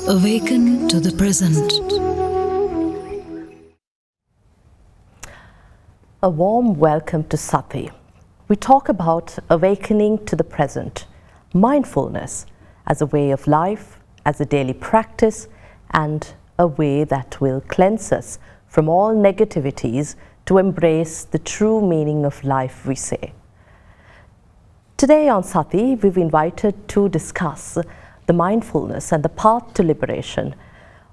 Awaken to the present. A warm welcome to Sati. We talk about awakening to the present, mindfulness as a way of life, as a daily practice, and a way that will cleanse us from all negativities to embrace the true meaning of life, we say. Today on Sati, we've invited to discuss the mindfulness and the path to liberation.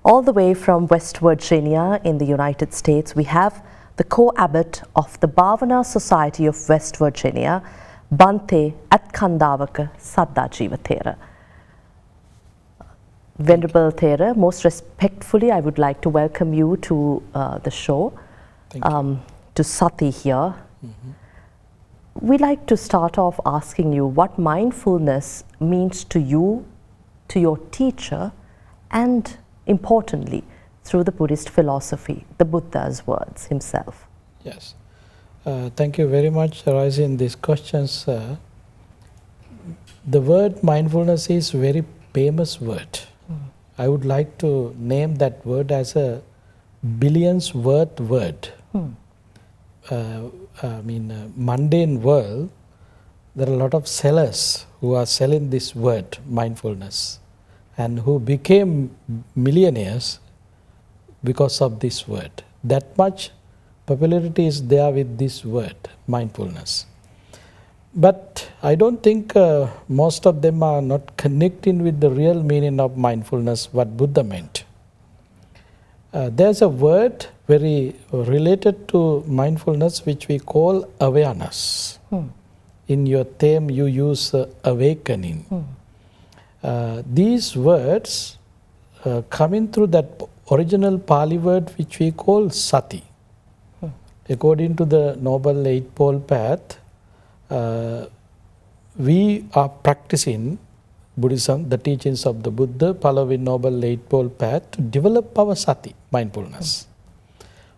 All the way from West Virginia in the United States, we have the co-abbot of the Bhavana Society of West Virginia, Bhante Ethkandawaka Saddhajeewa thero. Venerable thero, most respectfully, I would like to welcome you to the show, to Sati here. We'd like to start off asking you what mindfulness means to you, to your teacher, and importantly, through the Buddhist philosophy, the Buddha's words himself. Yes. Thank you very much for raising these questions. The word mindfulness is a very famous word. I would like to name that word as a billions worth word. Mundane world, there are a lot of sellers who are selling this word, mindfulness, and who became millionaires because of this word. That much popularity is there with this word, mindfulness. But I don't think most of them are not connecting with the real meaning of mindfulness, what Buddha meant. There's a word very related to mindfulness which we call awareness. In your theme you use awakening. These words coming through that original Pali word which we call Sati. According to the Noble Eightfold Path, we are practicing Buddhism, the teachings of the Buddha, following Noble Eightfold Path to develop our Sati, mindfulness.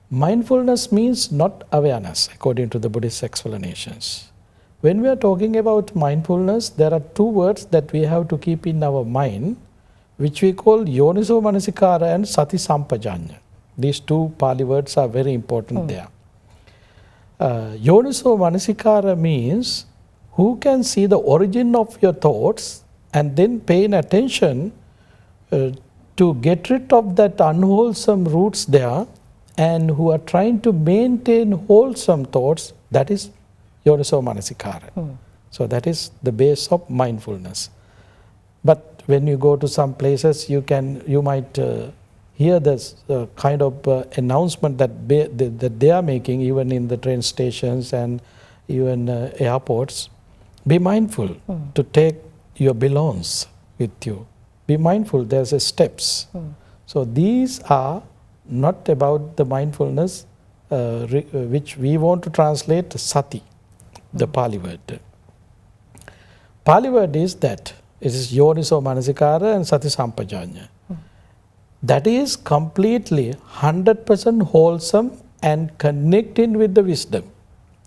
Mindfulness means not awareness, according to the Buddhist explanations. When we are talking about mindfulness, there are two words that we have to keep in our mind, which we call yoniso manasikara and sati sampajanya. These two Pali words are very important there. Yoniso manasikara means who can see the origin of your thoughts and then paying attention to get rid of that unwholesome roots there, and who are trying to maintain wholesome thoughts, that is yoniso manasikara. So that is the base of mindfulness. But when you go to some places, you might hear this kind of announcement that they are making, even in the train stations and even airports. Be mindful to take your belongings with you. Be mindful, there's steps. So these are not about the mindfulness which we want to translate Sati, the Pali word. Pali word is that. It is yoniso manasikara and sati sampajanya. That is completely 100% wholesome and connecting with the wisdom,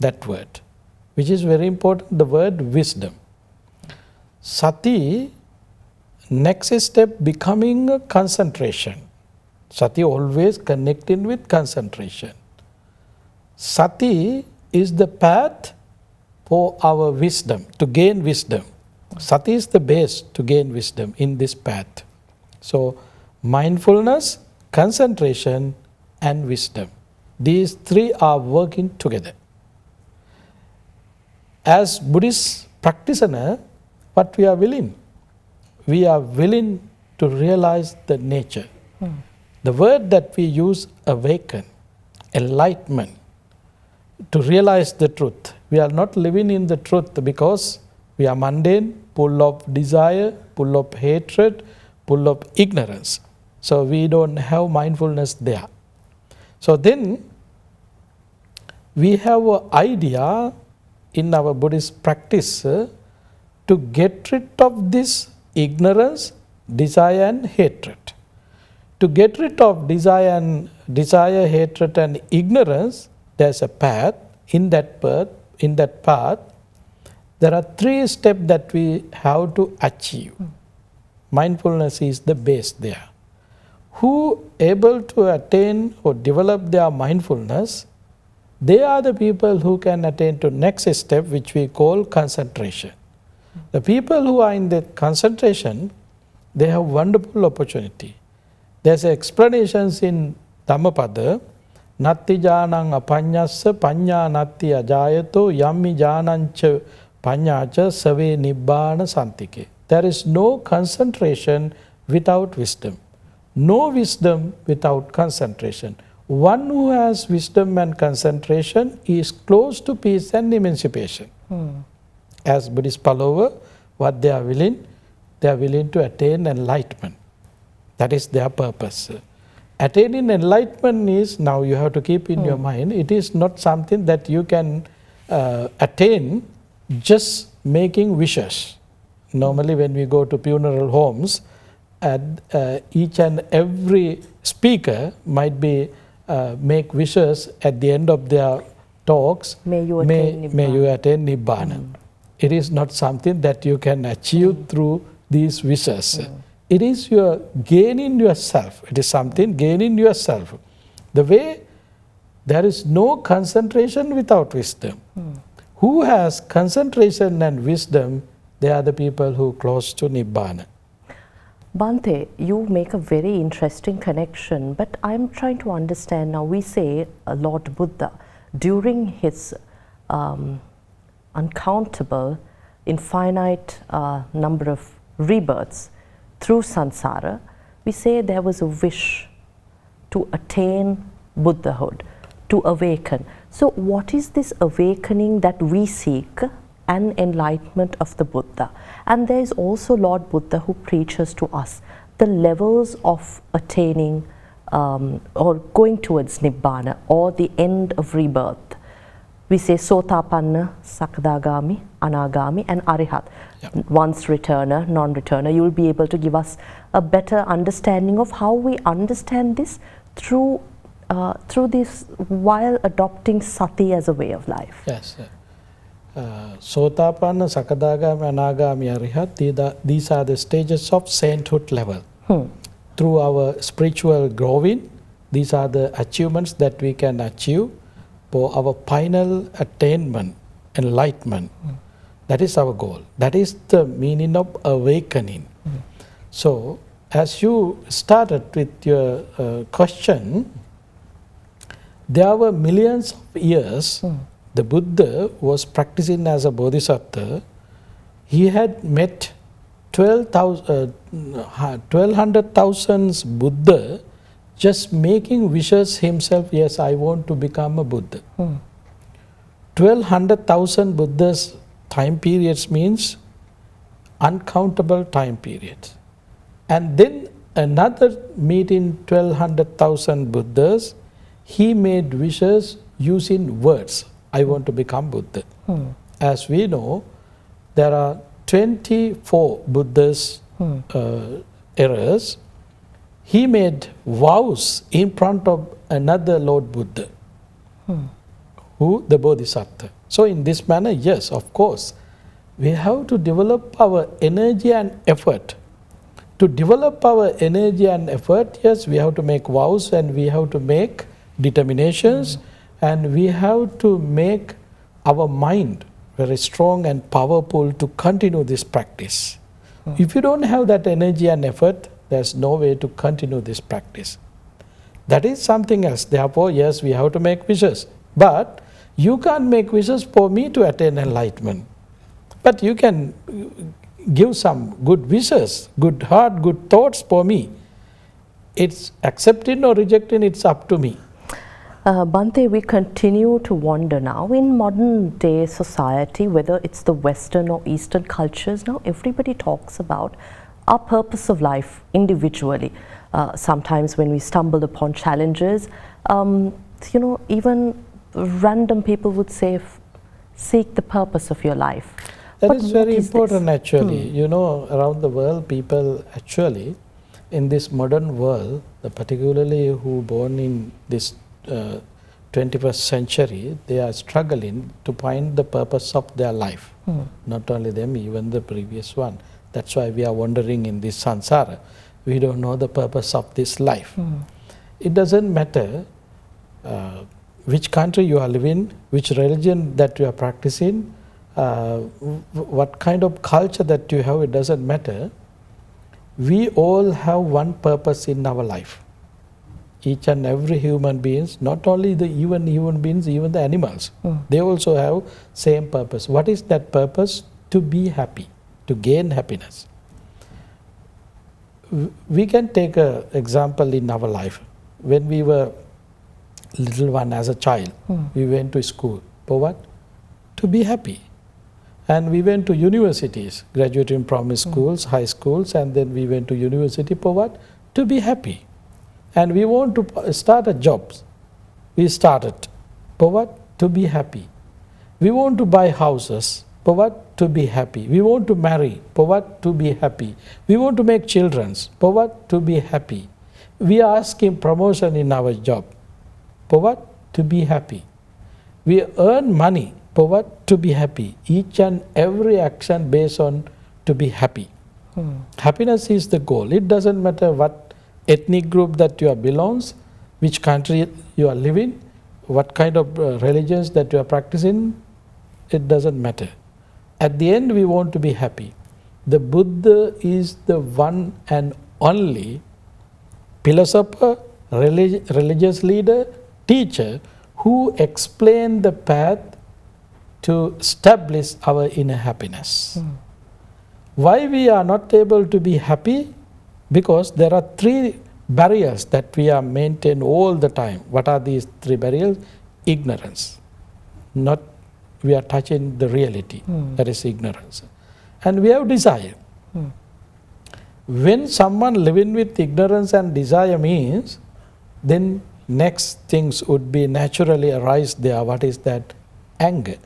that word, which is very important, the word wisdom. Sati, next step becoming a concentration. Sati always connecting with concentration. Sati is the path for our wisdom, to gain wisdom. Sati is the base to gain wisdom in this path. So, mindfulness, concentration, and wisdom. These three are working together. As Buddhist practitioner, what we are willing? We are willing to realize the nature. The word that we use, awaken, enlightenment, to realize the truth. We are not living in the truth because we are mundane, full of desire, full of hatred, full of ignorance. So we don't have mindfulness there. So then we have an idea in our Buddhist practice to get rid of this ignorance, desire and hatred. To get rid of desire, hatred and ignorance, there's a path. In that path, there are 3 steps that we have to achieve. Mindfulness is the base there. who able to attain or develop their mindfulness, they are the people who can attain to next step, which we call concentration. The people who are in the concentration, they have wonderful opportunity. There's explanations in Dhammapada, Natti janang apanyassa panya natti ajayato yammi janancha panyacha save nibbana santike. There is no concentration without wisdom. No wisdom without concentration. One who has wisdom and concentration is close to peace and emancipation. As Buddhist follower, what they are willing to attain enlightenment. That is their purpose. Attaining enlightenment is, now you have to keep in your mind, it is not something that you can attain just making wishes. Normally when we go to funeral homes, each and every speaker might be make wishes at the end of their talks, may you attain Nibbana. It is not something that you can achieve through these wishes. It is your gaining yourself. It is something gaining yourself. The way there is no concentration without wisdom. Who has concentration and wisdom, they are the people who are close to Nibbana. Bhante, you make a very interesting connection, but I'm trying to understand now. We say Lord Buddha, during his uncountable, infinite number of rebirths through samsara, we say there was a wish to attain Buddhahood, to awaken. So what is this awakening that we seek? An enlightenment of the Buddha. And there is also Lord Buddha who preaches to us the levels of attaining or going towards Nibbana or the end of rebirth. We say Sotapanna, Sakadagami, Anagami and Arihat. Once returner, non-returner. You will be able to give us a better understanding of how we understand this through this while adopting Sati as a way of life. Yes. Sotapanna, Sakadagami, Anagami, Arihat, these are the stages of sainthood level. Through our spiritual growing, these are the achievements that we can achieve for our final attainment, enlightenment. That is our goal. That is the meaning of awakening. So, as you started with your question, there were millions of years the Buddha was practicing as a bodhisattva. He had met 1200,000 Buddha just making wishes himself, yes, I want to become a Buddha. 1200,000 Buddhas time periods means uncountable time periods. And then another meeting 1200,000 Buddhas, he made wishes using words. I want to become Buddha. As we know, there are 24 Buddhas eras. He made vows in front of another Lord Buddha, who the Bodhisattva. So in this manner, yes, of course, we have to develop our energy and effort. To develop our energy and effort, yes, we have to make vows and we have to make determinations and we have to make our mind very strong and powerful to continue this practice. If you don't have that energy and effort, there's no way to continue this practice. That is something else. Therefore, yes, we have to make wishes. But you can't make wishes for me to attain enlightenment. But you can give some good wishes, good heart, good thoughts for me. It's accepting or rejecting, it's up to me. Bhante, we continue to wonder now in modern day society, whether it's the Western or Eastern cultures, now everybody talks about our purpose of life individually. Sometimes when we stumble upon challenges, even random people would say, seek the purpose of your life. That is very important actually. You know, around the world, people actually, in this modern world, particularly who born in this 21st century, they are struggling to find the purpose of their life. Not only them, even the previous one. That's why we are wandering in this samsara. we don't know the purpose of this life. It doesn't matter which country you are living, which religion that you are practicing, what kind of culture that you have, it doesn't matter. We all have one purpose in our life. Each and every human beings, not only even human beings, even the animals, they also have same purpose. What is that purpose? To be happy, to gain happiness. We can take an example in our life. When we were little one as a child, we went to school. For what? To be happy. And we went to universities, graduating from schools, high schools, and then we went to university. For what? To be happy. And we want to start a job. We started. For what? To be happy. We want to buy houses. For what? To be happy. We want to marry. For what? To be happy. We want to make children. For what? To be happy. We are asking promotion in our job. For what? To be happy. We earn money. For what? To be happy. Each and every action based on to be happy. Happiness is the goal. It doesn't matter what ethnic group that you are belongs, which country you are living, what kind of religions that you are practicing, it doesn't matter. At the end, we want to be happy. The Buddha is the one and only philosopher, religious leader, teacher who explained the path to establish our inner happiness. Why we are not able to be happy? Because there are three barriers that we are maintain all the time. What are these three barriers? Ignorance. Not we are touching the reality, that is ignorance. And we have desire. When someone living with ignorance and desire means, then next things would be naturally arise there. What is that? Anger.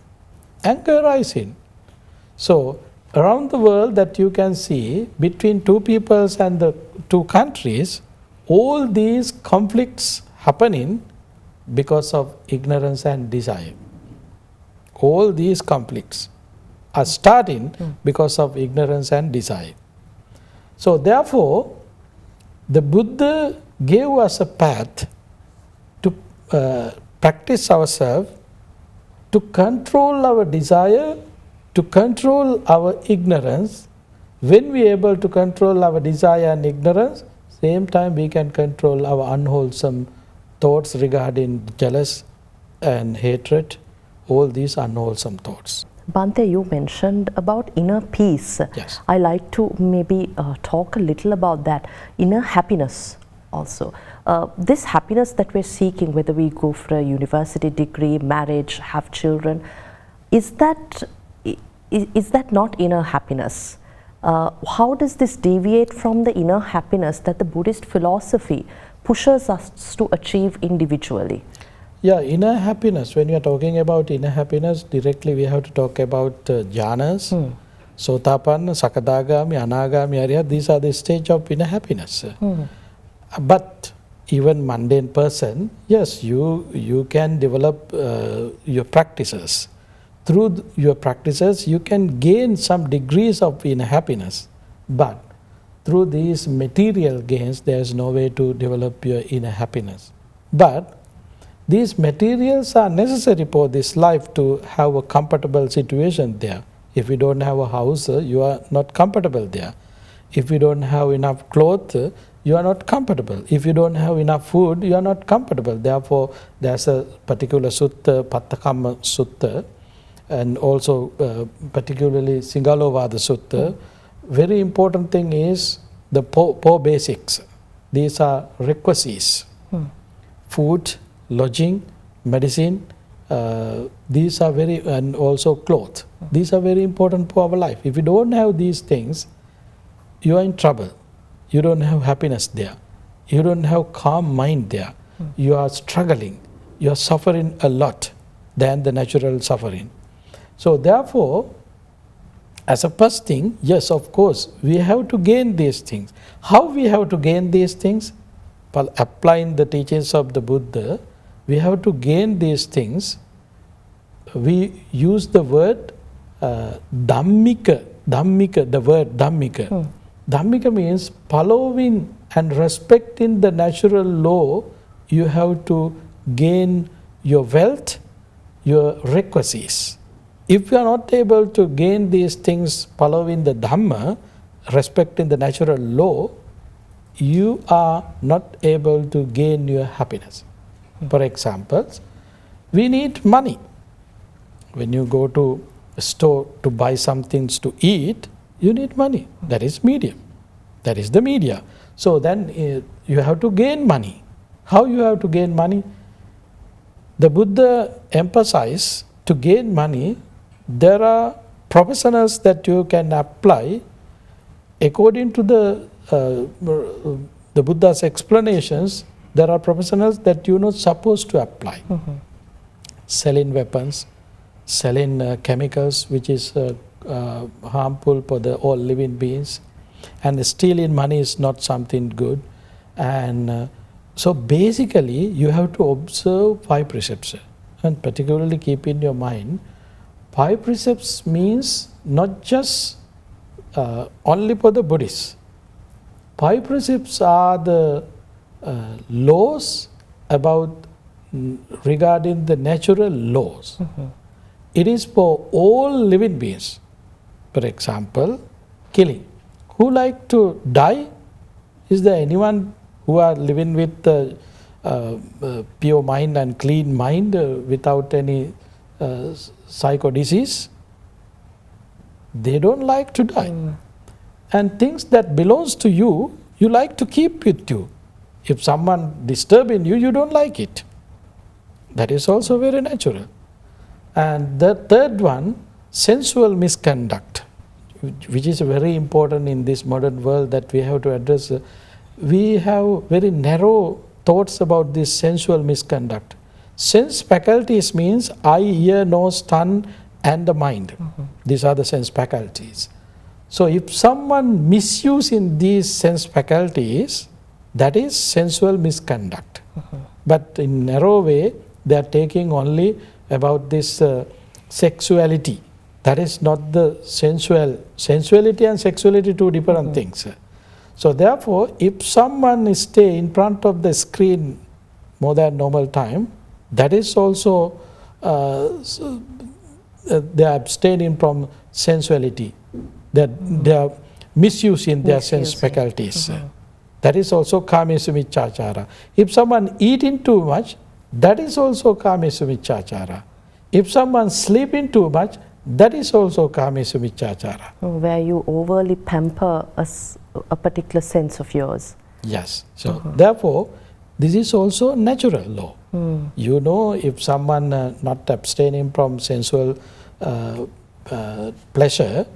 Anger rising. So around the world that you can see between two peoples and the two countries, all these conflicts happening because of ignorance and desire. All these conflicts are starting because of ignorance and desire. So therefore, the Buddha gave us a path to practice ourselves, to control our desire, to control our ignorance. When we are able to control our desire and ignorance, same time we can control our unwholesome thoughts regarding jealous and hatred, all these unwholesome thoughts. Bhante, you mentioned about inner peace. Yes. I like to maybe talk a little about that. Inner happiness also. This happiness that we're seeking, whether we go for a university degree, marriage, have children, is that not inner happiness? How does this deviate from the inner happiness that the Buddhist philosophy pushes us to achieve individually? Yeah, inner happiness, when we are talking about inner happiness, directly we have to talk about jhanas, sotapanna, sakadagami, anagami, arihant. These are the stage of inner happiness. But even mundane person, yes, you can develop your practices. Through your practices, you can gain some degrees of inner happiness. But through these material gains, there is no way to develop your inner happiness. But these materials are necessary for this life to have a comfortable situation there. If you don't have a house, you are not comfortable there. If you don't have enough clothes, you are not comfortable. If you don't have enough food, you are not comfortable. Therefore, there's a particular sutta, Pattakama Sutta, and also particularly Singalovada Sutta. Very important thing is the four basics. These are requisites. Food, lodging, medicine, these are very, and also clothes. These are very important for our life. If you don't have these things, you are in trouble. You don't have happiness there. You don't have calm mind there. You are struggling. You are suffering a lot than the natural suffering. So therefore, as a first thing, yes, of course, we have to gain these things. How we have to gain these things? By applying the teachings of the Buddha, we have to gain these things. We use the word dhammika, the word dhammika. Dhammika means following and respecting the natural law. You have to gain your wealth, your requisites. If you are not able to gain these things following the Dhamma, respecting the natural law, you are not able to gain your happiness. For example, we need money. When you go to a store to buy some things to eat, you need money. That is medium. That is the media. So then you have to gain money. How you have to gain money? The Buddha emphasized to gain money, there are professionals that you can apply according to the Buddha's explanations. There are professionals that you're not supposed to apply. Selling weapons, selling chemicals which is harmful for all living beings, and stealing money is not something good. And so basically you have to observe 5 precepts, and particularly keep in your mind 5 precepts means not just only for the Buddhists. 5 precepts are the laws about regarding the natural laws. It is for all living beings. For example, killing. Who like to die? Is there anyone who are living with pure mind and clean mind without any psycho disease? They don't like to die. And things that belongs to you, you like to keep with you. If someone disturbing you, you don't like it. That is also very natural. And the third one, sensual misconduct, which is very important in this modern world that we have to address. We have very narrow thoughts about this sensual misconduct. Sense faculties means eye, ear, nose, tongue and the mind. These are the sense faculties. So if someone misusing these sense faculties, that is sensual misconduct. But in narrow way, they are taking only about this sexuality. That is not the sensual. Sensuality and sexuality, 2 different things. So therefore, if someone stay in front of the screen more than normal time, that is also they are abstaining from sensuality. They are misusing their sense faculties. That is also kamesu miccāchāra. If someone eating too much, that is also kamesu miccāchāra. If someone sleeping too much, that is also kamesu miccāchāra. Where you overly pamper a particular sense of yours. Yes. So therefore, this is also natural law. You know, if someone not abstaining from sensual pleasure,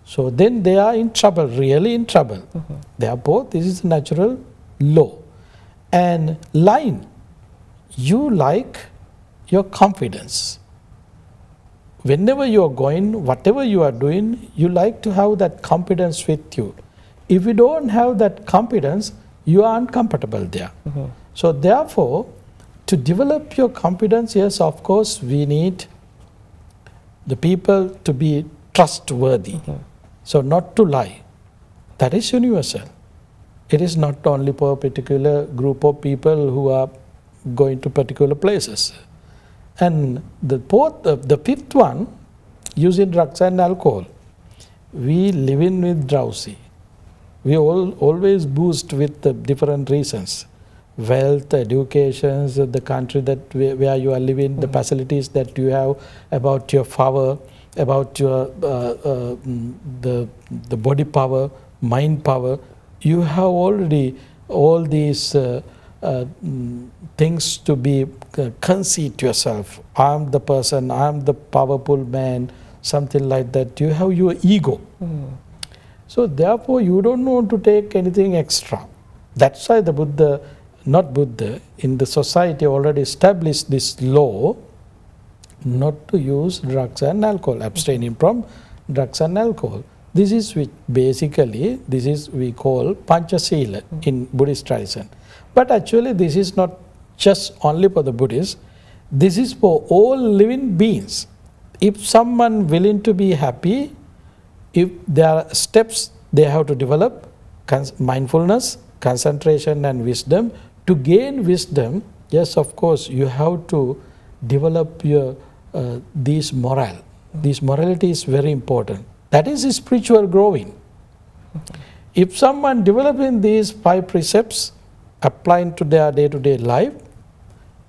so then they are in trouble, really in trouble. Therefore, this is natural law. And lying, you like your confidence. Whenever you are going, whatever you are doing, you like to have that confidence with you. If you don't have that confidence, you are uncomfortable there. So therefore, to develop your confidence, yes, of course, we need the people to be trustworthy. So not to lie. That is universal. It is not only for a particular group of people who are going to particular places. And the 5th one, using drugs and alcohol. We live in with drowsy. We always boost with the different reasons. Wealth, education, the country that where you are living, the facilities that you have, about your power, about your the body power, mind power. You have already all these things to be conceit yourself. I am the person, I am the powerful man, something like that. You have your ego. So therefore you don't want to take anything extra. That's why the Buddha, not Buddha, in the society already established this law not to use drugs and alcohol, abstaining from drugs and alcohol. This is which basically, this is we call Panchasila in Buddhist tradition. But actually this is not just only for the Buddhists, this is for all living beings. If someone willing to be happy, if there are steps they have to develop, mindfulness, concentration and wisdom. To gain wisdom, yes, of course, you have to develop your this morale. This morality is very important. That is spiritual growing. If someone developing these 5 precepts, applying to their day-to-day life,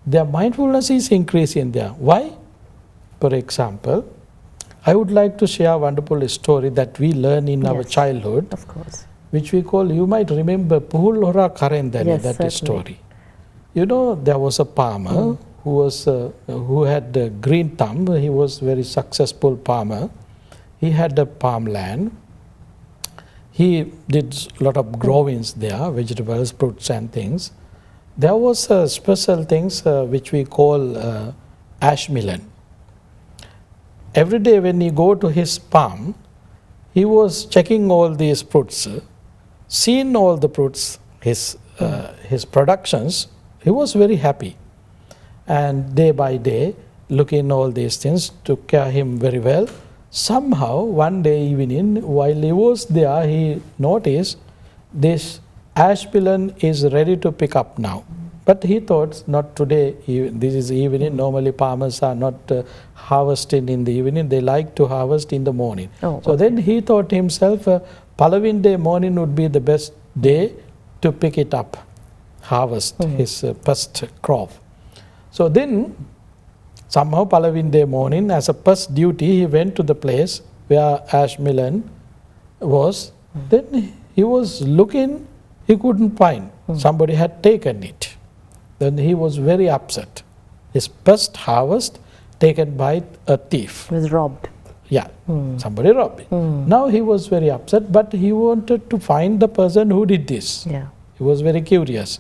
their mindfulness is increasing there. Why? For example, I would like to share a wonderful story that we learn in our childhood. Of course. Which we call, you might remember, Puhul Hora Karendani, that certainly. story. You know, there was a farmer who had a green thumb. He was a very successful farmer. He had a farmland. He did a lot of growings there, vegetables, fruits and things. There was special things which we call ash melon. Every day when he go to his farm, he was checking all these fruits, seeing all the fruits, his productions. He was very happy. And day by day, looking all these things, took care of him very well. Somehow, one day evening, while he was there, he noticed this ash melon is ready to pick up now. But he thought, not today, this is evening. Normally farmers are not harvesting in the evening. They like to harvest in the morning. So then he thought himself, Palavin day morning would be the best day to pick it up, harvest his first crop. So then, somehow Palavin day morning, as a first duty, he went to the place where ash melon was. Then he was looking, he couldn't find. Somebody had taken it. Then he was very upset. His first harvest taken by a thief. He was robbed. Yeah, somebody robbed it. Now he was very upset, but he wanted to find the person who did this. Yeah. He was very curious.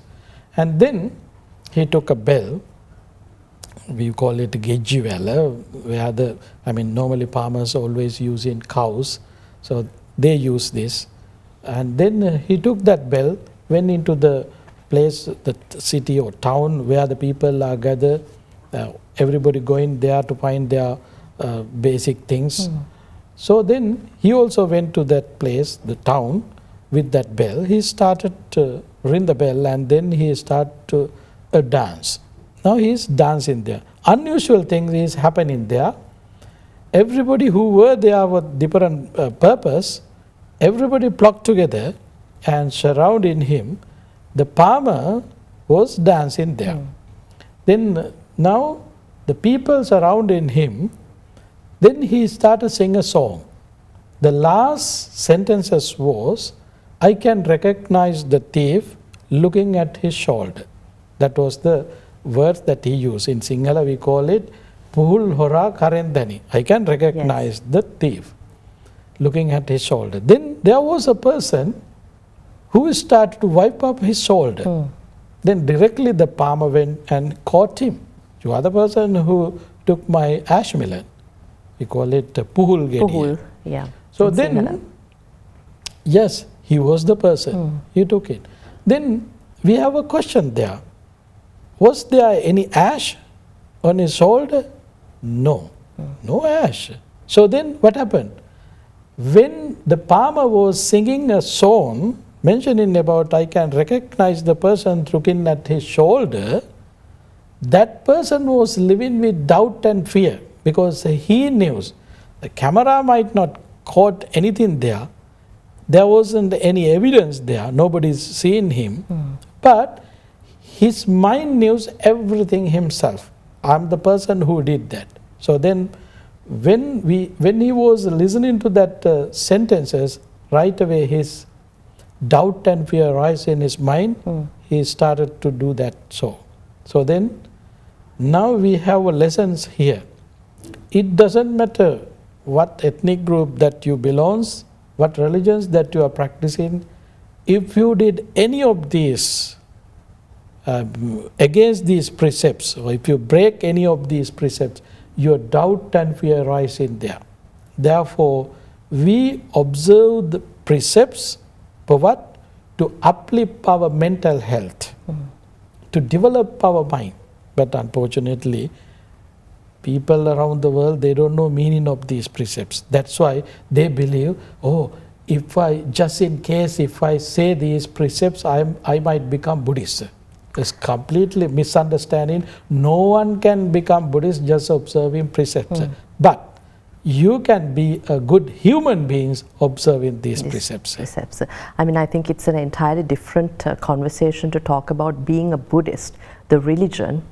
And then he took a bell. We call it Gejivela, where normally farmers always use in cows. So they use this. And then he took that bell, went into the place, the city or town where the people are gathered, everybody going there to find their basic things. So then he also went to that place, the town, with that bell. He started to ring the bell and then he started to dance. Now he is dancing there. Unusual things is happening there. Everybody who were there with different purpose, everybody flocked together and surrounding him. The farmer was dancing there. Then now the people surrounding him, then he started singing a song. The last sentences was, I can recognize the thief looking at his shoulder. That was the word that he used. In Sinhala we call it Puhul Hora Karendani. I can recognize the thief looking at his shoulder. Then there was a person who started to wipe up his shoulder. Then directly the farmer went and caught him. You are the person who took my ash melon. We call it Puhul Gediya. Puhul, yeah. So then, yes, he was the person. He took it. Then we have a question there. Was there any ash on his shoulder? No. No ash. So then what happened? When the farmer was singing a song, mentioning about I can recognize the person looking at his shoulder, that person was living with doubt and fear because he knew the camera might not caught anything there. There wasn't any evidence there. Nobody's seen him. But his mind knew everything himself. I'm the person who did that. So then when he was listening to that sentences, right away his doubt and fear rise in his mind. He started to do that so then now we have lessons here. It doesn't matter what ethnic group that you belongs, what religions that you are practicing. If you did any of these against these precepts, or if you break any of these precepts, your doubt and fear rise in there. Therefore, we observe the precepts for what? To uplift our mental health, to develop our mind. But unfortunately, people around the world, they don't know meaning of these precepts. That's why they believe, oh, if I, just in case if I say these precepts, I might become Buddhist. It's completely misunderstanding. No one can become Buddhist just observing precepts. But you can be a good human being observing these precepts. I mean, I think it's an entirely different conversation to talk about being a Buddhist, the religion,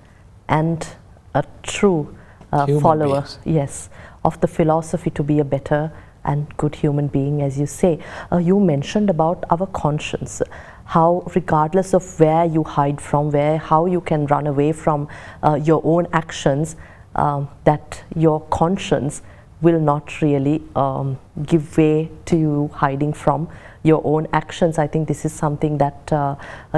and a true follower, beings. Of the philosophy to be a better and good human being, as you say. You mentioned about our conscience, how regardless of where you hide from, how you can run away from your own actions, that your conscience will not really give way to you hiding from your own actions. I think this is something that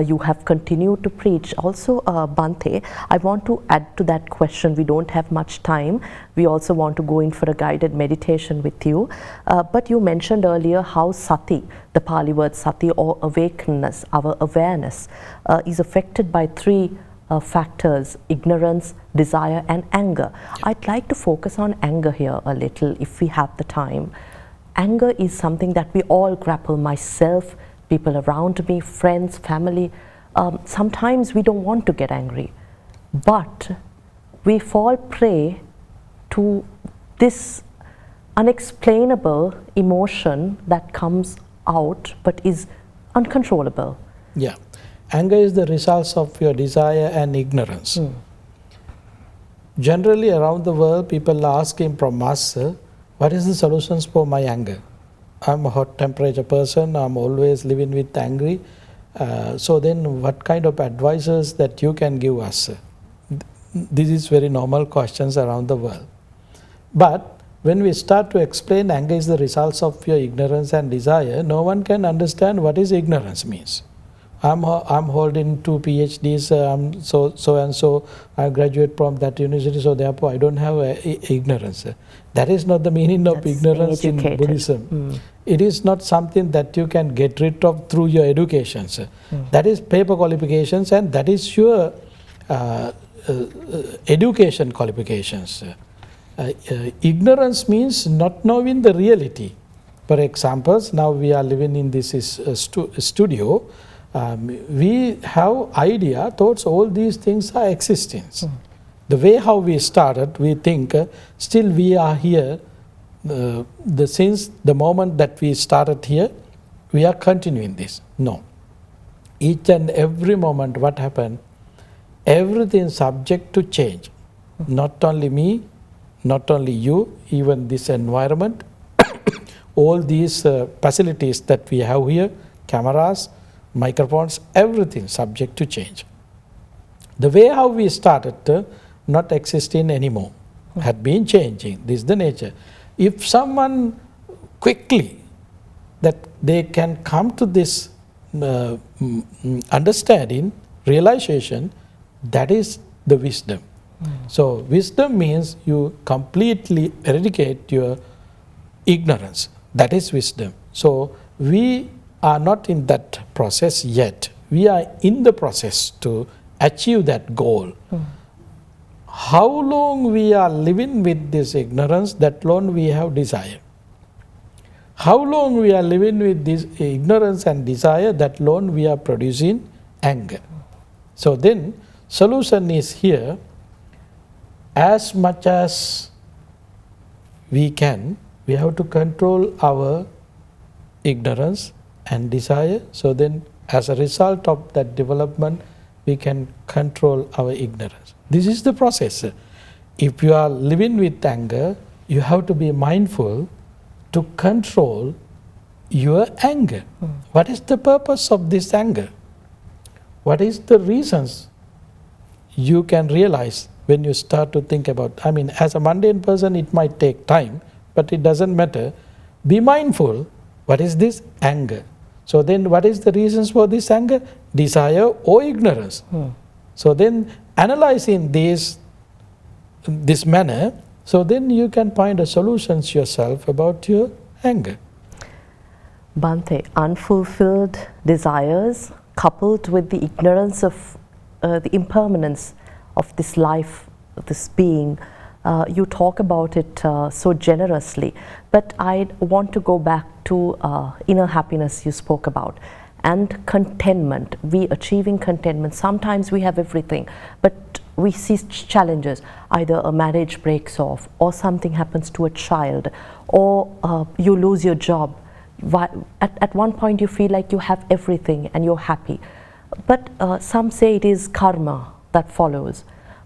you have continued to preach. Also, Bhante, I want to add to that question. We don't have much time. We also want to go in for a guided meditation with you. But you mentioned earlier how Sati, the Pali word Sati, or awakeness, our awareness, is affected by three factors: ignorance, desire, and anger. I'd like to focus on anger here a little, if we have the time. Anger is something that we all grapple, myself, people around me, friends, family. Sometimes we don't want to get angry, but we fall prey to this unexplainable emotion that comes out but is uncontrollable. Yeah. Anger is the result of your desire and ignorance. Generally around the world, people are asking from us, what is the solutions for my anger? I'm a hot temperature person, I'm always living with angry. So then what kind of advices that you can give us? This is very normal questions around the world. But when we start to explain anger is the results of your ignorance and desire, no one can understand what is ignorance means. I'm holding 2 PhDs, so and so, I graduate from that university, so therefore I don't have ignorance. That is not the meaning of ignorance in Buddhism. It is not something that you can get rid of through your educations. That is paper qualifications, and that is your education qualifications. Ignorance means not knowing the reality. For example, now we are living in this studio. We have idea, thoughts, all these things are existence. The way how we started, we think still we are here. Since the moment that we started here, we are continuing this. No. Each and every moment what happened, everything subject to change. Not only me, not only you, even this environment, all these facilities that we have here, cameras, microphones, everything subject to change. The way how we started not existing anymore, had been changing. This is the nature. If someone quickly that they can come to this understanding, realization, that is the wisdom. So wisdom means you completely eradicate your ignorance. That is wisdom. So we are not in that process yet. We are in the process to achieve that goal. How long we are living with this ignorance, that long we have desire. How long we are living with this ignorance and desire, that long we are producing anger. So then solution is here, as much as we can, we have to control our ignorance and desire. So then as a result of that development, we can control our ignorance. This is the process. If you are living with anger, you have to be mindful to control your anger. What is the purpose of this anger? What is the reasons? You can realize when you start to think about, as a mundane person it might take time, but it doesn't matter. Be mindful, what is this? Anger. So then what is the reasons for this anger? Desire or ignorance. So then analyzing this manner, so then you can find a solutions yourself about your anger. Bhante, unfulfilled desires coupled with the ignorance of the impermanence of this life, of this being, You talk about it so generously, but I want to go back to inner happiness you spoke about, and contentment. We achieving contentment. Sometimes we have everything, but we see challenges. Either a marriage breaks off, or something happens to a child, or you lose your job. At one point you feel like you have everything and you're happy. But some say it is karma that follows.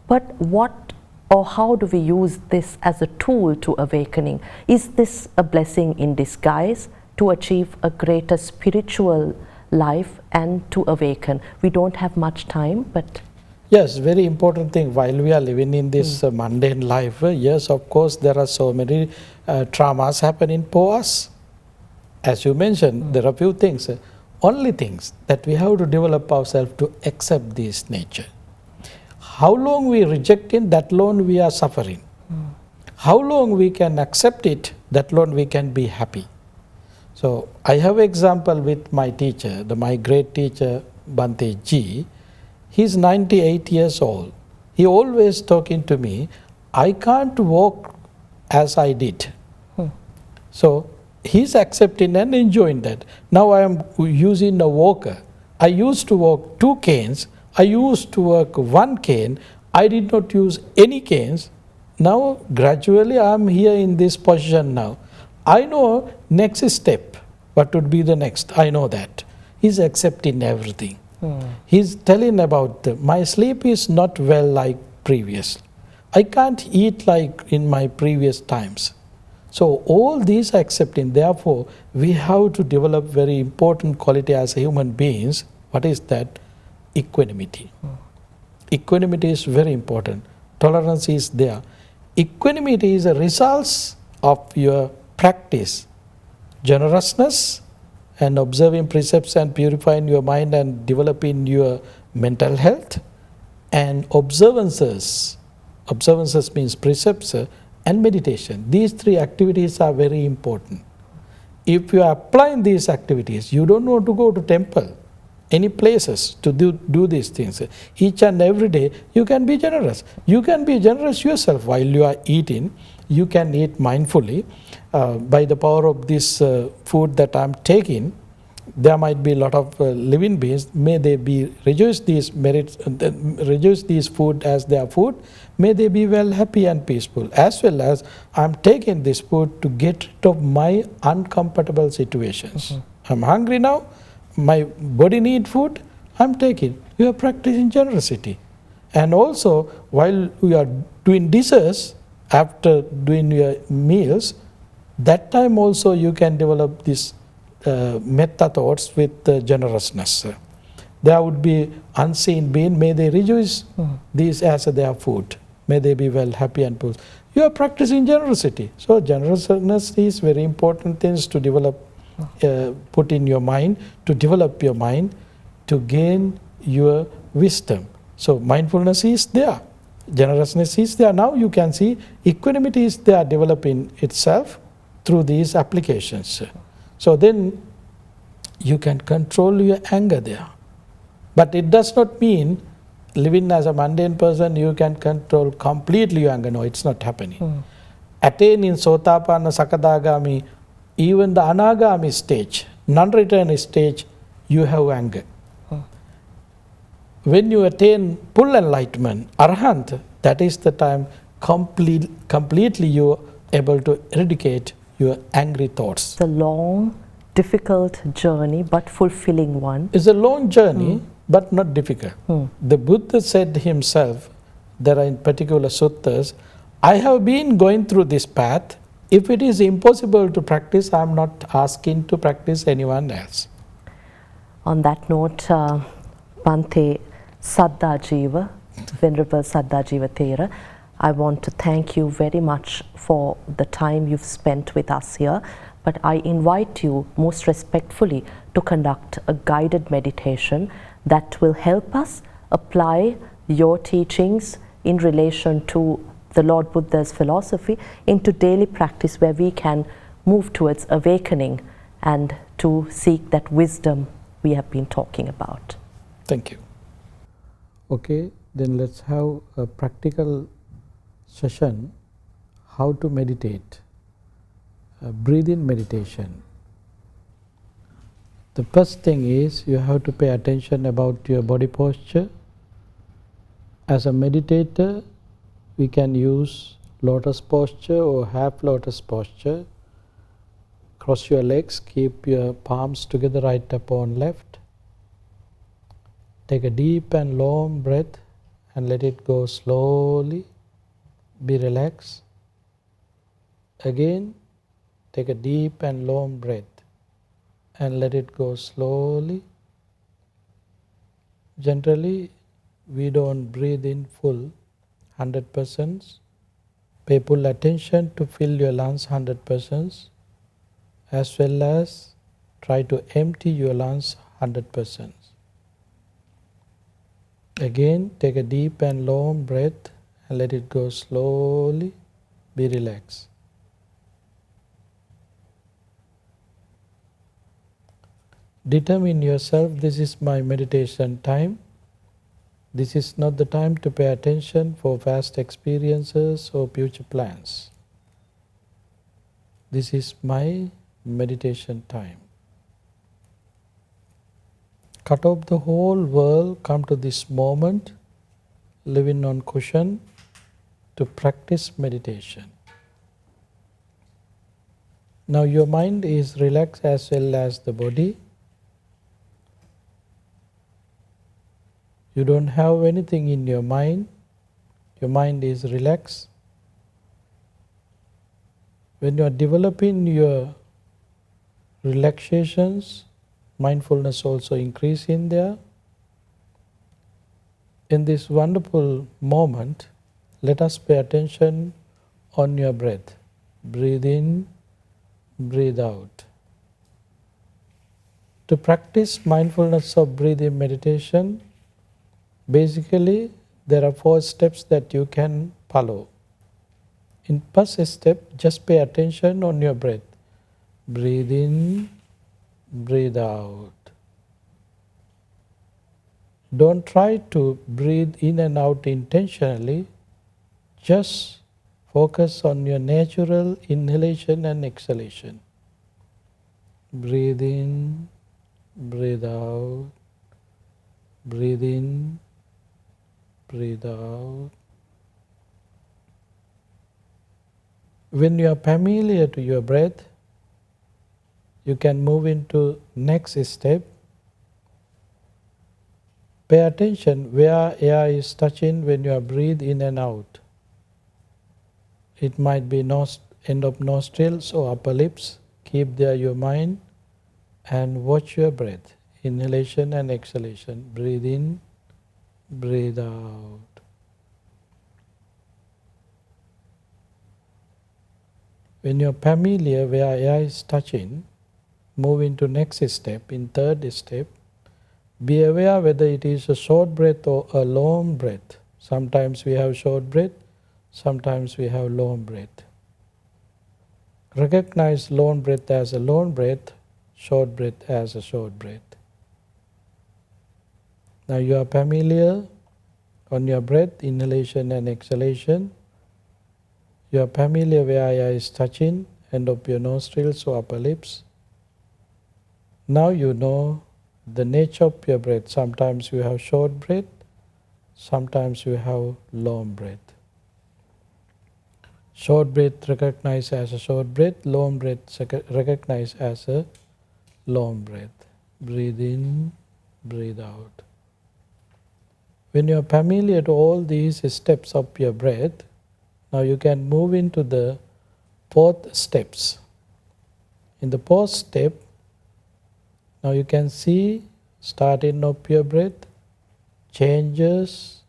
But what or how do we use this as a tool to awakening? Is this a blessing in disguise to achieve a greater spiritual life and to awaken? We don't have much time, but... Yes, very important thing. While we are living in this mundane life, yes, of course, there are so many traumas happening for us. As you mentioned, there are few things, only things that we have to develop ourselves to accept this nature. How long we reject it, that long we are suffering. How long we can accept it, that long we can be happy. So I have an example with my teacher, my great teacher, Bhante Ji. He's 98 years old. He always talking to me, I can't walk as I did. So he's accepting and enjoying that. Now I am using a walker. I used to walk 2 canes. I used to work 1 cane. I did not use any canes. Now gradually I am here in this position now. I know next step, what would be the next, I know that. He's accepting everything. He's telling about my sleep is not well like previous. I can't eat like in my previous times. So all these are accepting. Therefore, we have to develop very important quality as human beings. What is that? Equanimity. Equanimity is very important. Tolerance is there. Equanimity is a result of your practice. Generousness and observing precepts and purifying your mind and developing your mental health, and observances. Observances means precepts and meditation. These 3 activities are very important. If you are applying these activities, you don't want to go to temple, any places to do these things. Each and every day you can be generous. You can be generous yourself while you are eating. You can eat mindfully. By the power of this food that I am taking, there might be a lot of living beings. May they be reduce these merits, reduce these food as their food. May they be well, happy and peaceful. As well as I am taking this food to get rid of my uncomfortable situations. I'm hungry now. My body needs food. I'm taking. You are practicing generosity. And also, while we are doing dishes, after doing your meals, that time also you can develop this metta thoughts with generousness. There would be unseen being, may they rejoice these as their food. May they be well, happy and peaceful. You are practicing generosity. So generousness is very important things to develop, put in your mind, to develop your mind, to gain your wisdom. So mindfulness is there. Generousness is there. Now you can see equanimity is there developing itself through these applications. So then you can control your anger there. But it does not mean living as a mundane person you can control completely your anger. No, it's not happening. Attaining Sotapanna, Sakadagami, even the Anagami stage, non-return stage, you have anger. When you attain full enlightenment, Arahant, that is the time completely you are able to eradicate your angry thoughts. It's a long, difficult journey, but fulfilling one. It's a long journey, but not difficult. The Buddha said himself, there are in particular suttas, I have been going through this path. If it is impossible to practice, I am not asking to practice anyone else. On that note, Bhante Saddhajeewa, Venerable Saddhajeewa Thera, I want to thank you very much for the time you've spent with us here, but I invite you most respectfully to conduct a guided meditation that will help us apply your teachings in relation to the Lord Buddha's philosophy into daily practice, where we can move towards awakening and to seek that wisdom we have been talking about. Thank you. Okay, then let's have a practical session how to meditate, breathe-in meditation. The first thing is you have to pay attention about your body posture. As a meditator, we can use lotus posture or half lotus posture. Cross your legs, keep your palms together, right upon left. Take a deep and long breath and let it go slowly. Be relaxed. Again, take a deep and long breath and let it go slowly. Generally, we don't breathe in full 100%. Pay full attention to fill your lungs 100%, as well as try to empty your lungs 100%. Again, take a deep and long breath and let it go slowly. Be relaxed. Determine yourself, this is my meditation time. This is not the time to pay attention for past experiences or future plans. This is my meditation time. Cut off the whole world, come to this moment, living on cushion to practice meditation. Now your mind is relaxed as well as the body. You don't have anything in your mind. Your mind is relaxed. When you are developing your relaxations, mindfulness also increase in there. In this wonderful moment, let us pay attention on your breath. Breathe in, breathe out. To practice mindfulness of breathing meditation, basically there are 4 steps that you can follow. In first step, just pay attention on your breath. Breathe in, breathe out. Don't try to breathe in and out intentionally. Just focus on your natural inhalation and exhalation. Breathe in, breathe out. Breathe in, breathe out. When you are familiar to your breath, you can move into next step. Pay attention where air is touching when you are breathe in and out. It might be end of nostrils or upper lips. Keep there your mind and watch your breath. Inhalation and exhalation. Breathe in, breathe out. When you are familiar where air is touching, move into next step. In third step, be aware whether it is a short breath or a long breath. Sometimes we have short breath, sometimes we have long breath. Recognize long breath as a long breath, short breath as a short breath. Now you are familiar on your breath, inhalation and exhalation. You are familiar where air is touching, end of your nostrils or upper lips. Now you know the nature of your breath. Sometimes you have short breath, sometimes you have long breath. Short breath recognized as a short breath, long breath recognized as a long breath. Breathe in, breathe out. When you are familiar to all these steps of your breath, now you can move into the 4th steps. In the 4th step, now you can see starting of your breath, changes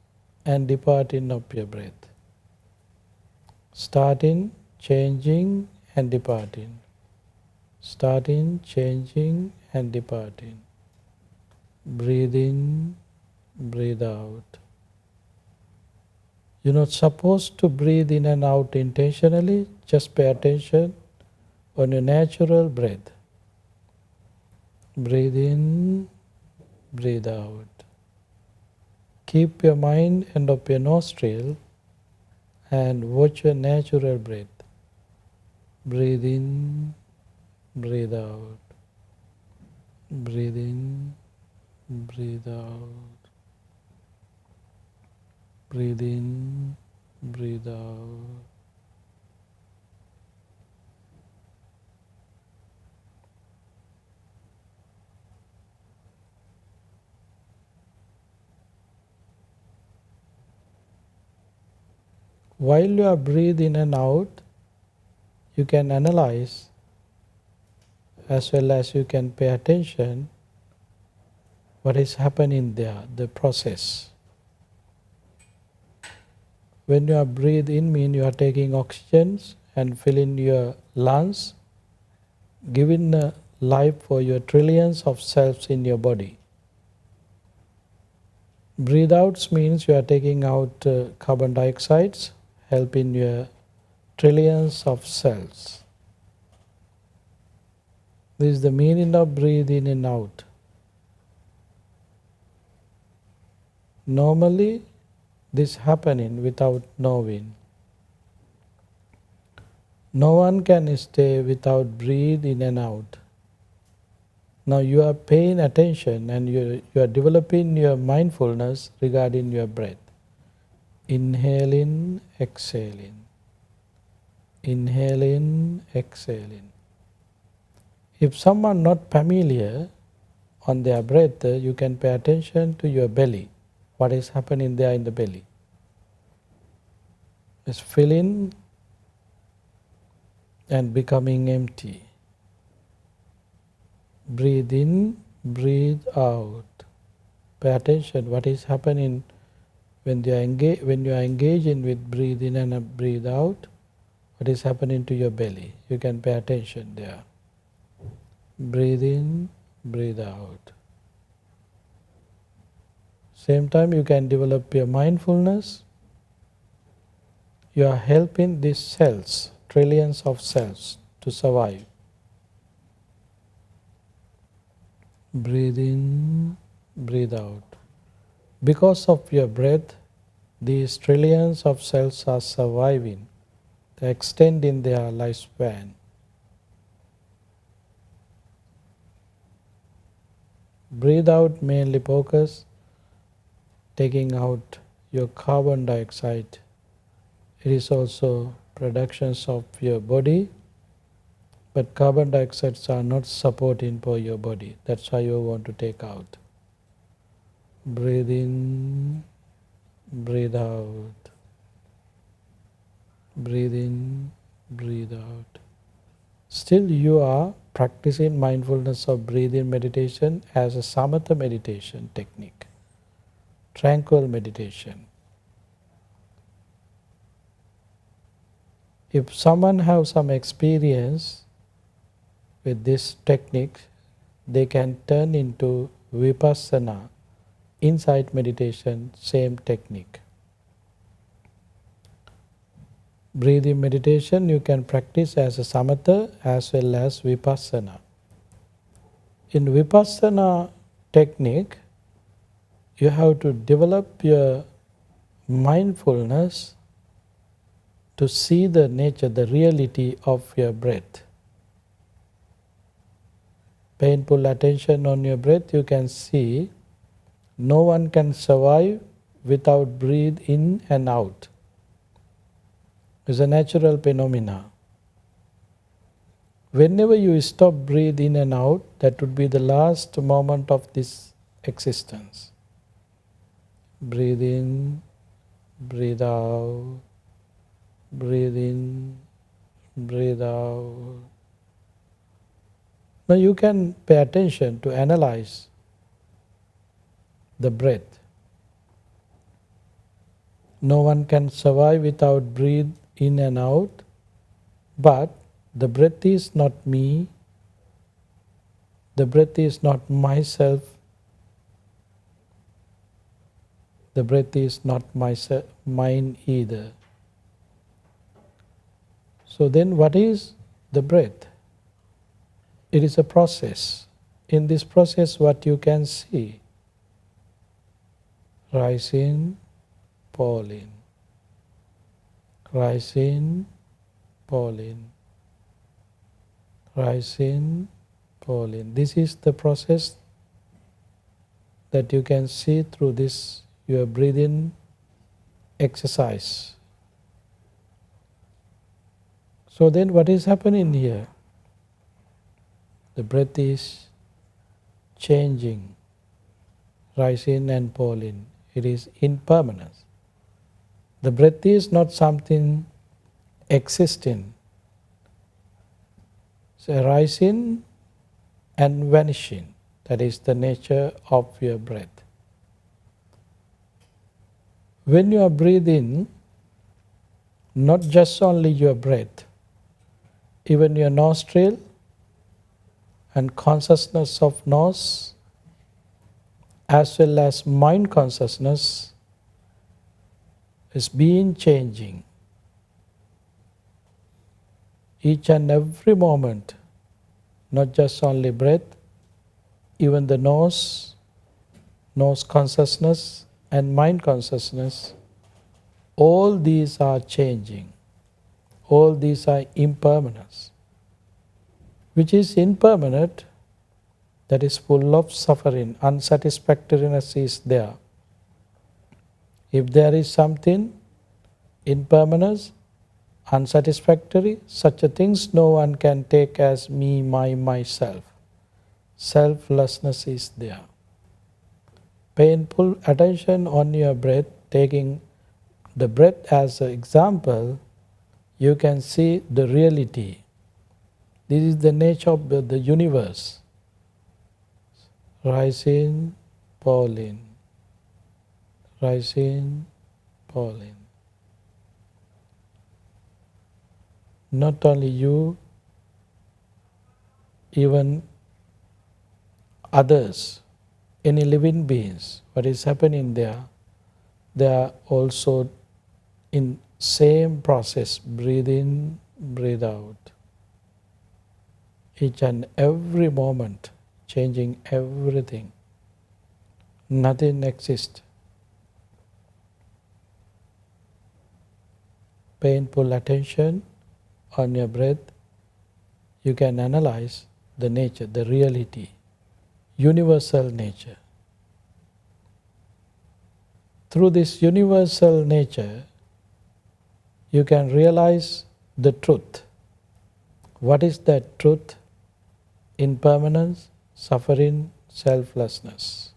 and departing of your breath. Starting, changing and departing. Starting, changing and departing. Breathe in, breathe out. You're not supposed to breathe in and out intentionally. Just pay attention on your natural breath. Breathe in, breathe out. Keep your mind end of your nostril and watch your natural breath. Breathe in, breathe out. Breathe in, breathe out. Breathe in, breathe out. While you are breathing in and out, you can analyze as well as you can pay attention what is happening there, the process. When you are breathing in, means you are taking oxygen and filling your lungs, giving life for your trillions of cells in your body. Breathe out means you are taking out carbon dioxide, helping your trillions of cells. This is the meaning of breathing in and out. Normally, this happening without knowing. No one can stay without breathe in and out. Now you are paying attention and you are developing your mindfulness regarding your breath. Inhaling, exhaling. Inhaling, exhaling. If someone not familiar on their breath, you can pay attention to your belly. What is happening there in the belly? It's filling and becoming empty. Breathe in, breathe out. Pay attention what is happening when you are engaging with breathe in and breathe out. What is happening to your belly? You can pay attention there. Breathe in, breathe out. Same time you can develop your mindfulness. You are helping these cells, trillions of cells, to survive. Breathe in, breathe out. Because of your breath, these trillions of cells are surviving, they extend in their lifespan. Breathe out, mainly focus, taking out your carbon dioxide. It is also productions of your body, but carbon dioxides are not supporting for your body. That's why you want to take out. Breathe in, breathe out. Breathe in, breathe out. Still you are practicing mindfulness of breathing meditation as a samatha meditation technique, tranquil meditation. If someone has some experience with this technique, they can turn into vipassana, insight meditation, same technique. Breathing meditation you can practice as a samatha as well as vipassana. In vipassana technique, you have to develop your mindfulness to see the nature, the reality of your breath. Painful attention on your breath, you can see no one can survive without breathe in and out. It's a natural phenomena. Whenever you stop breathe in and out, that would be the last moment of this existence. Breathe in, breathe out, breathe in, breathe out. Now you can pay attention to analyze the breath. No one can survive without breathe in and out, but the breath is not me, the breath is not myself, the breath is not mine either. So then what is the breath? It is a process. In this process what you can see? Rising, falling, rise in, fall in, rise in, fall in. This is the process that you can see through this your breathing exercise. So then what is happening here? The breath is changing, rise in and fall in. It is impermanence. The breath is not something existing. So rising and vanishing. That is the nature of your breath. When you are breathing, not just only your breath, even your nostril and consciousness of nose, as well as mind consciousness, is being changing. Each and every moment, not just only breath, even the nose consciousness and mind consciousness, all these are changing. All these are impermanence. Which is impermanent, that is full of suffering, unsatisfactoriness is there. If there is something impermanence, unsatisfactory, such a things no one can take as me, myself. Selflessness is there. Painful attention on your breath, taking the breath as an example, you can see the reality. This is the nature of the universe. Rise in, fall in. Rise in, fall in. Not only you, even others, any living beings, what is happening there, they are also in same process, breathe in, breathe out. Each and every moment, changing everything. Nothing exists. Painful attention on your breath, you can analyze the nature, the reality, universal nature. Through this universal nature, you can realize the truth. What is that truth? Impermanence, suffering, selflessness.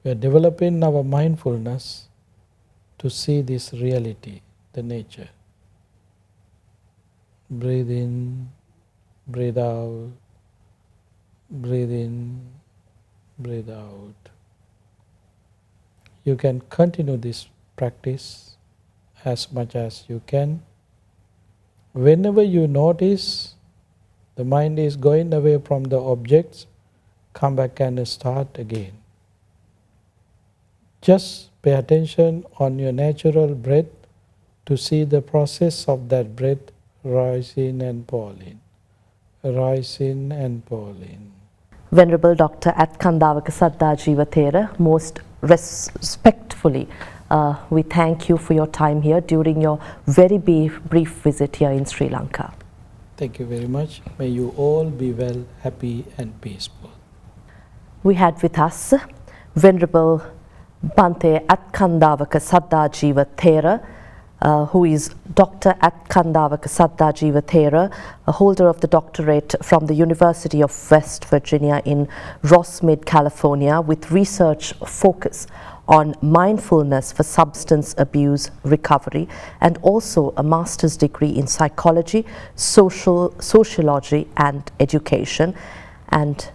We are developing our mindfulness to see this reality, the nature. Breathe in, breathe out, breathe in, breathe out. You can continue this practice as much as you can. Whenever you notice the mind is going away from the objects, come back and start again. Just pay attention on your natural breath to see the process of that breath rise in and fall in. Rise in and fall in. Venerable Dr. Ethkandawaka Saddhajeewa thero, most respectfully, we thank you for your time here during your very brief visit here in Sri Lanka. Thank you very much. May you all be well, happy and peaceful. We had with us Venerable Bhante Ethkandawaka Saddhajeewa thero, who is Dr. Ethkandawaka Saddhajeewa thero, a holder of the doctorate from the University of West Virginia in Rosemead, California, with research focus on mindfulness for substance abuse recovery, and also a master's degree in psychology, sociology and education, and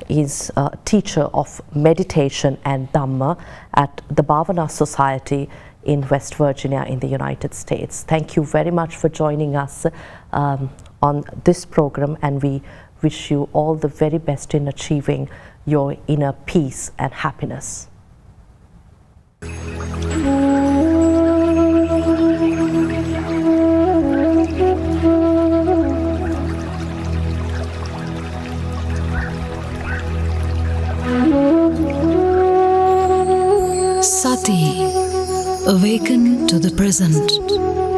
is a teacher of meditation and Dhamma at the Bhavana Society in West Virginia in the United States. Thank you very much for joining us on this program, and we wish you all the very best in achieving your inner peace and happiness. Sati Sati. Awaken to the present.